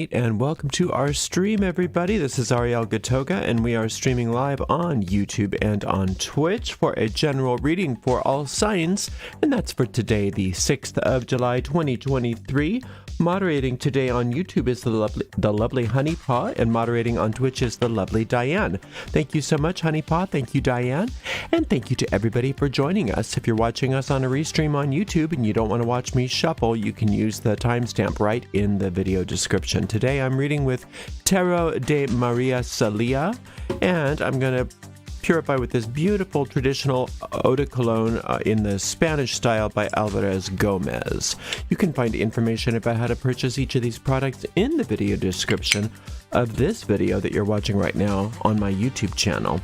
night, and welcome to our stream, everybody. This is Ariel Gatoga, and we are streaming live on YouTube and on Twitch for a general reading for all signs, and that's for today, the 6th of July, 2023. Moderating today on YouTube is the lovely Honeypaw, and moderating on Twitch is the lovely Diane. Thank you so much, Honeypaw. Thank you, Diane. And thank you to everybody for joining us. If you're watching us on a restream on YouTube and you don't want to watch me shuffle, you can use the timestamp right in the video description. Today I'm reading with Tarot de Maria Celia, and I'm going to purify with this beautiful traditional eau de cologne in the Spanish style by Alvarez Gomez. You can find information about how to purchase each of these products in the video description of this video that you're watching right now on my YouTube channel.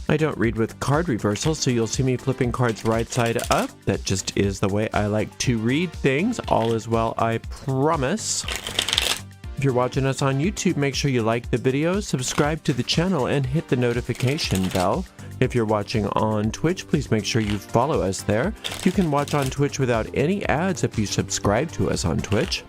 I don't read with card reversals, so you'll see me flipping cards right side up. That just is the way I like to read things. All is well, I promise. If you're watching us on YouTube, make sure you like the video, subscribe to the channel, and hit the notification bell. If you're watching on Twitch, please make sure you follow us there. You can watch on Twitch without any ads if you subscribe to us on Twitch.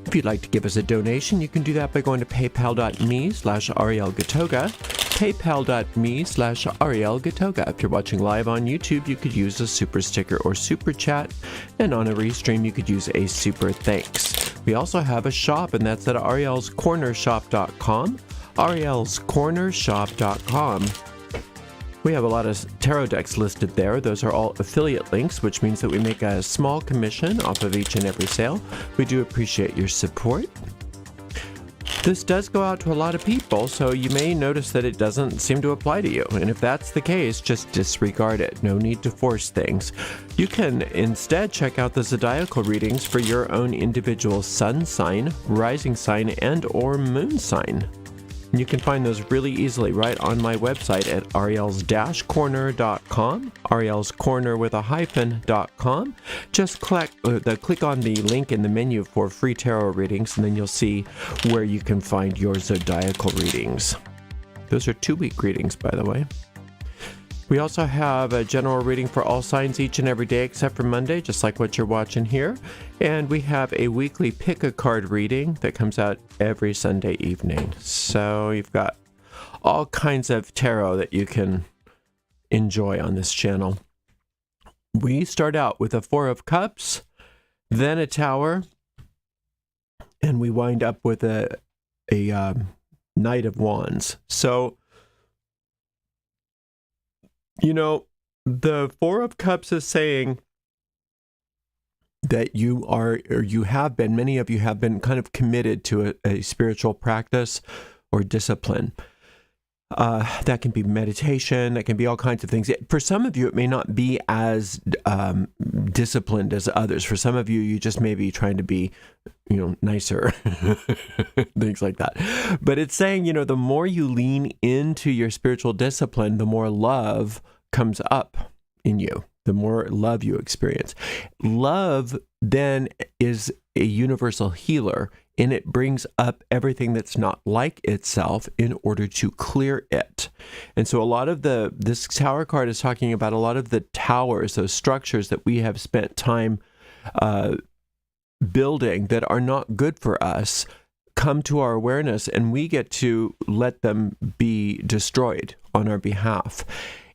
If you'd like to give us a donation, you can do that by going to paypal.me/ArielGatoga, paypal.me/ArielGatoga. If you're watching live on YouTube, you could use a super sticker or super chat, and on a restream, you could use a super thanks. We also have a shop, and that's at arielscornershop.com, arielscornershop.com. We have a lot of tarot decks listed there. Those are all affiliate links, which means that we make a small commission off of each and every sale. We do appreciate your support. This does go out to a lot of people, so you may notice that it doesn't seem to apply to you. And if that's the case, just disregard it. No need to force things. You can instead check out the zodiacal readings for your own individual sun sign, rising sign, and or moon sign. You can find those really easily right on my website at ariels-corner.com, arielscorner with a hyphen.com. Just click on the link in the menu for free tarot readings, and then you'll see where you can find your zodiacal readings. Those are 2-week readings, by the way. We also have a general reading for all signs each and every day except for Monday, just like what you're watching here. And we have a weekly pick a card reading that comes out every Sunday evening. So you've got all kinds of tarot that you can enjoy on this channel. We start out with a 4 of Cups, then a Tower, and we wind up with a Knight of Wands. So, you know, the 4 of Cups is saying that you are, or you have been, many of you have been kind of committed to a spiritual practice or discipline. That can be meditation, that can be all kinds of things. For some of you, it may not be as disciplined as others. For some of you, you just may be trying to be, you know, nicer, things like that. But it's saying, you know, the more you lean into your spiritual discipline, the more love comes up in you, the more love you experience. Love then is a universal healer, and it brings up everything that's not like itself in order to clear it. And so a lot of this Tower card is talking about a lot of the towers, those structures that we have spent time building that are not good for us, come to our awareness, and we get to let them be destroyed on our behalf.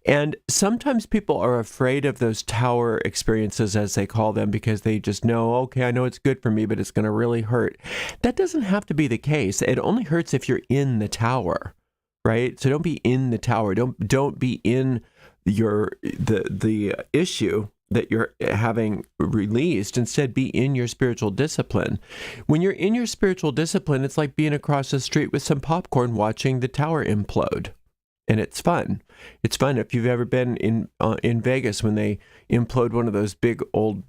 And sometimes people are afraid of those tower experiences, as they call them, because they just know, okay, I know it's good for me, but it's going to really hurt. That doesn't have to be the case. It only hurts if you're in the tower, right? So don't be in the tower. Don't be in the issue that you're having released. Instead, be in your spiritual discipline. When you're in your spiritual discipline, it's like being across the street with some popcorn watching the tower implode. And it's fun. It's fun. If you've ever been in Vegas when they implode one of those big old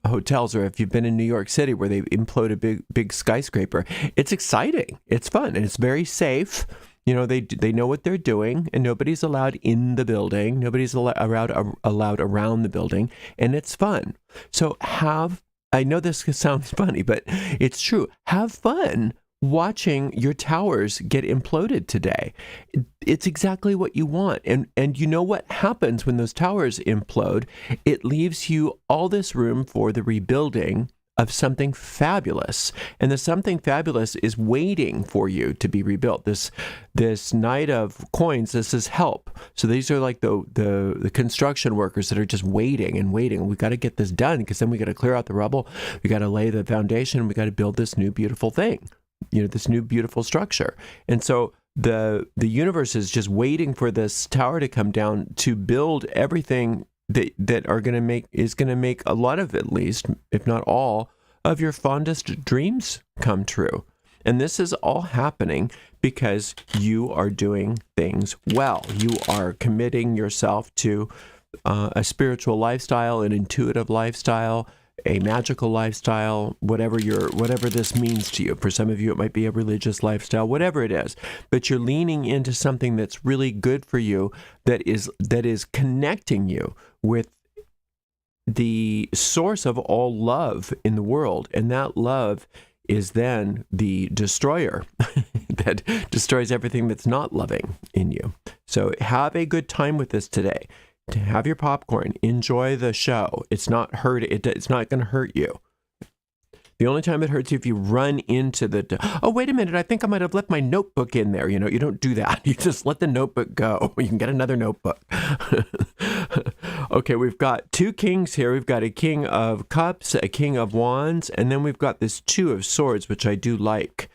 hotels, or if you've been in New York City where they implode a big skyscraper, it's exciting. It's fun, and it's very safe. You know, they know what they're doing, and nobody's allowed in the building. Nobody's allowed around the building, and it's fun. So I know this sounds funny, but it's true. Have fun watching your towers get imploded today. It's exactly what you want. And you know what happens when those towers implode? It leaves you all this room for the rebuilding of something fabulous. And the something fabulous is waiting for you to be rebuilt. This Knight of Coins, this is help. So these are like the construction workers that are just waiting and waiting. We got to get this done, because then we got to clear out the rubble. We got to lay the foundation. We got to build this new beautiful thing, this new beautiful structure. And so the universe is just waiting for this tower to come down to build everything that is going to make a lot of, at least, if not all, of your fondest dreams come true. And this is all happening because you are doing things well. You are committing yourself to a spiritual lifestyle, an intuitive lifestyle, a magical lifestyle, whatever this means to you. For some of you, it might be a religious lifestyle, whatever it is. But you're leaning into something that's really good for you, that is connecting you with the source of all love in the world. And that love is then the destroyer that destroys everything that's not loving in you. So have a good time with this today. To have your popcorn, enjoy the show. It's not going to hurt you. The only time it hurts you if you run into oh, wait a minute, I think I might have left my notebook in there. You don't do that. You just let the notebook go. You can get another notebook. Okay, we've got two kings here. We've got a king of cups, a king of wands, and then we've got this two of swords, which I do like.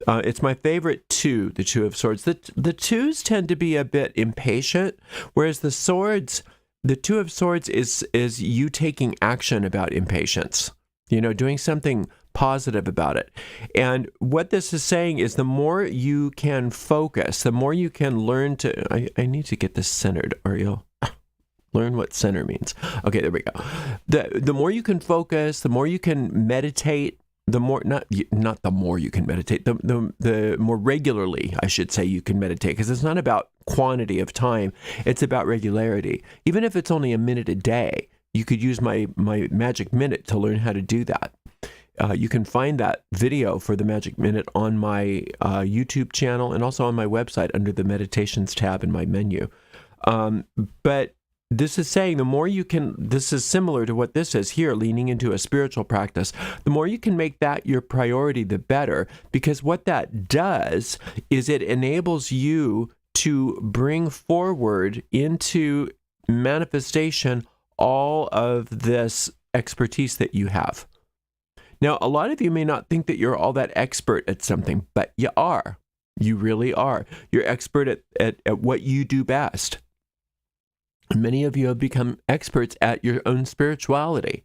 It's my favorite two, the two of swords. The twos tend to be a bit impatient, whereas the two of swords is you taking action about impatience, doing something positive about it. And what this is saying is the more you can focus, the more you can learn to, I need to get this centered, Ariel. Learn what center means. Okay, there we go. The more you can focus, the more you can meditate, the more, not the more you can meditate, the more regularly, I should say, you can meditate, because it's not about quantity of time, it's about regularity. Even if it's only a minute a day, you could use my magic minute to learn how to do that. You can find that video for the magic minute on my YouTube channel and also on my website under the meditations tab in my menu. But this is saying the more you can, this is similar to what this is here, leaning into a spiritual practice. The more you can make that your priority, the better, because what that does is it enables you to bring forward into manifestation all of this expertise that you have. Now, a lot of you may not think that you're all that expert at something, but you are. You really are. You're expert at what you do best. Many of you have become experts at your own spirituality.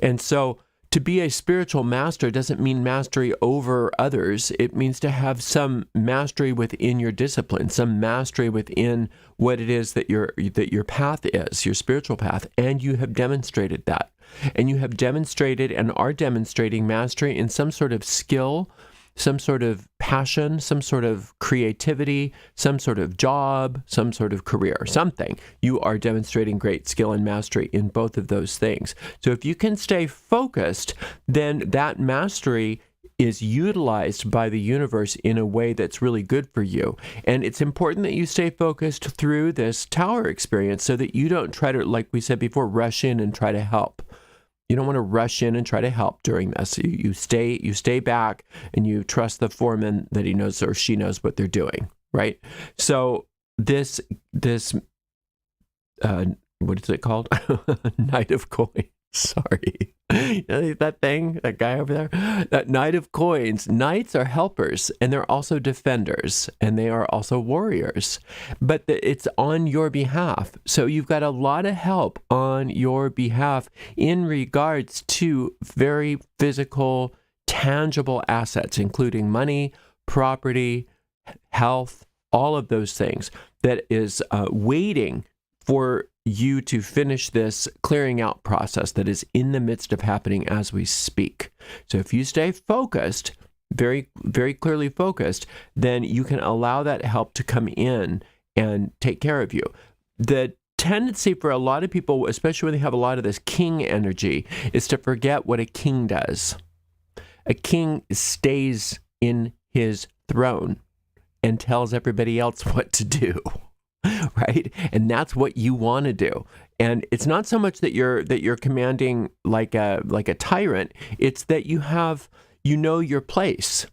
And so to be a spiritual master doesn't mean mastery over others. It means to have some mastery within your discipline, some mastery within what it is that your path is, your spiritual path. And you have demonstrated that. And you have demonstrated and are demonstrating mastery in some sort of skill, some sort of passion, some sort of creativity, some sort of job, some sort of career, something. You are demonstrating great skill and mastery in both of those things. So if you can stay focused, then that mastery is utilized by the universe in a way that's really good for you. And it's important that you stay focused through this tower experience so that you don't try to, like we said before, rush in and try to help. You don't want to rush in and try to help during this. You stay back and you trust the foreman that he knows or she knows what they're doing, right? So this what is it called? Knight of Coins. Sorry. That thing, that guy over there, that Knight of Coins. Knights are helpers, and they're also defenders, and they are also warriors. But it's on your behalf. So you've got a lot of help on your behalf in regards to very physical, tangible assets, including money, property, health, all of those things that is waiting for you to finish this clearing out process that is in the midst of happening as we speak. So if you stay focused, very, very clearly focused, then you can allow that help to come in and take care of you. The tendency for a lot of people, especially when they have a lot of this king energy, is to forget what a king does. A king stays in his throne and tells everybody else what to do. Right? And that's what you want to do. And it's not so much that you're commanding like a tyrant. It's that you know your place.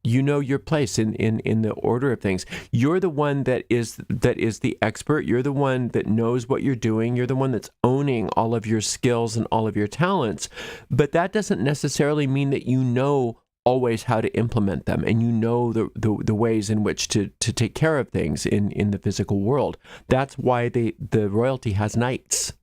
You know your place in the order of things. You're the one that is the expert. You're the one that knows what you're doing. You're the one that's owning all of your skills and all of your talents. But that doesn't necessarily mean that you know always how to implement them, and you know the ways in which to take care of things in the physical world. That's why the royalty has knights.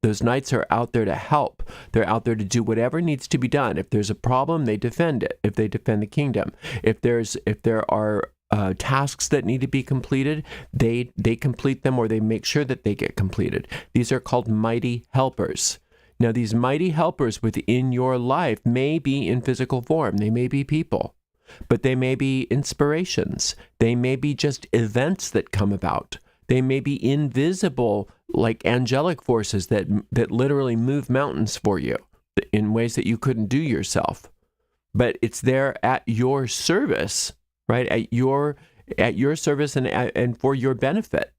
Those knights are out there to help. They're out there to do whatever needs to be done. If there's a problem, they defend it. If they defend the kingdom, if there are tasks that need to be completed, they complete them, or they make sure that they get completed. These are called mighty helpers. Now, these mighty helpers within your life may be in physical form. They may be people, but they may be inspirations. They may be just events that come about. They may be invisible, like angelic forces that literally move mountains for you in ways that you couldn't do yourself. But it's there at your service, right? At your service and for your benefit.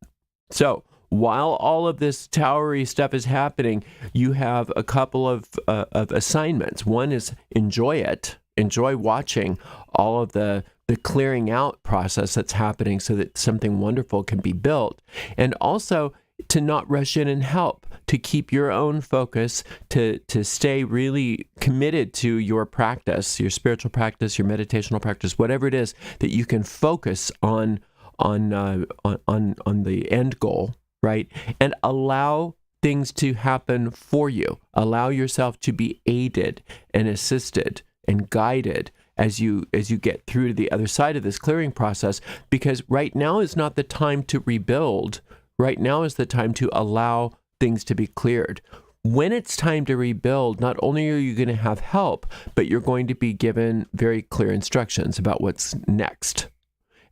So while all of this towery stuff is happening, you have a couple of assignments. One is enjoy it. Enjoy watching all of the clearing out process that's happening so that something wonderful can be built. And also to not rush in and help, to keep your own focus, to stay really committed to your practice, your spiritual practice, your meditational practice, whatever it is, that you can focus on the end goal, right? And allow things to happen for you. Allow yourself to be aided and assisted and guided as you get through to the other side of this clearing process, because right now is not the time to rebuild. Right now is the time to allow things to be cleared. When it's time to rebuild, not only are you going to have help, but you're going to be given very clear instructions about what's next.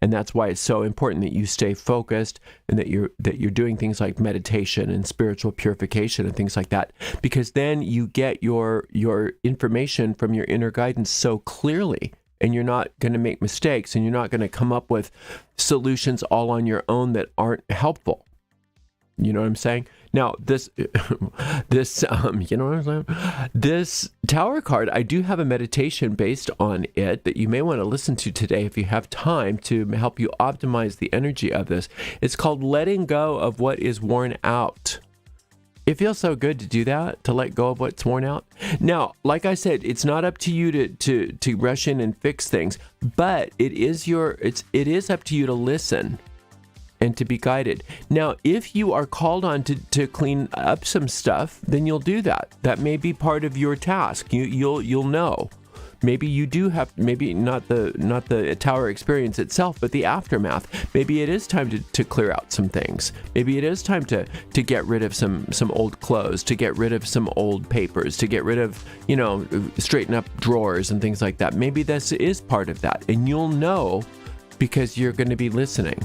And that's why it's so important that you stay focused, and that you're doing things like meditation and spiritual purification and things like that, because then you get your information from your inner guidance so clearly, and you're not going to make mistakes, and you're not going to come up with solutions all on your own that aren't helpful. You know what I'm saying? Now, this you know what I'm saying? This tower card, I do have a meditation based on it that you may want to listen to today if you have time, to help you optimize the energy of this. It's called Letting Go of What Is Worn Out. It feels so good to do that, to let go of what's worn out. Now, like I said, it's not up to you to rush in and fix things, but it is up to you to listen and to be guided. Now, if you are called on to clean up some stuff, then you'll do that. That may be part of your task. You'll know. Maybe you do have, maybe not the tower experience itself, but the aftermath. Maybe it is time to clear out some things. Maybe it is time to get rid of some old clothes, to get rid of some old papers, to get rid of, straighten up drawers and things like that. Maybe this is part of that. And you'll know because you're going to be listening.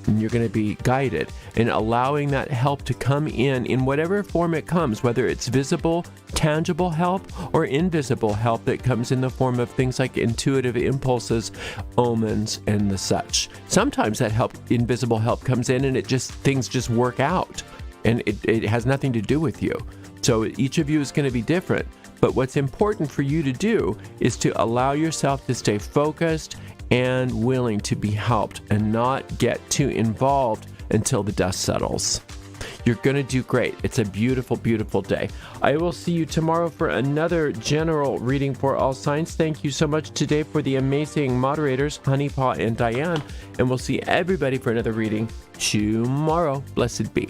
And you're going to be guided and allowing that help to come in whatever form it comes, whether it's visible, tangible help, or invisible help that comes in the form of things like intuitive impulses, omens, and the such. Sometimes that invisible help comes in and things just work out, and it has nothing to do with you. So each of you is going to be different. But what's important for you to do is to allow yourself to stay focused and willing to be helped, and not get too involved until the dust settles. You're going to do great. It's a beautiful, beautiful day. I will see you tomorrow for another general reading for all signs. Thank you so much today for the amazing moderators, Honeypaw and Diane, and we'll see everybody for another reading tomorrow. Blessed be.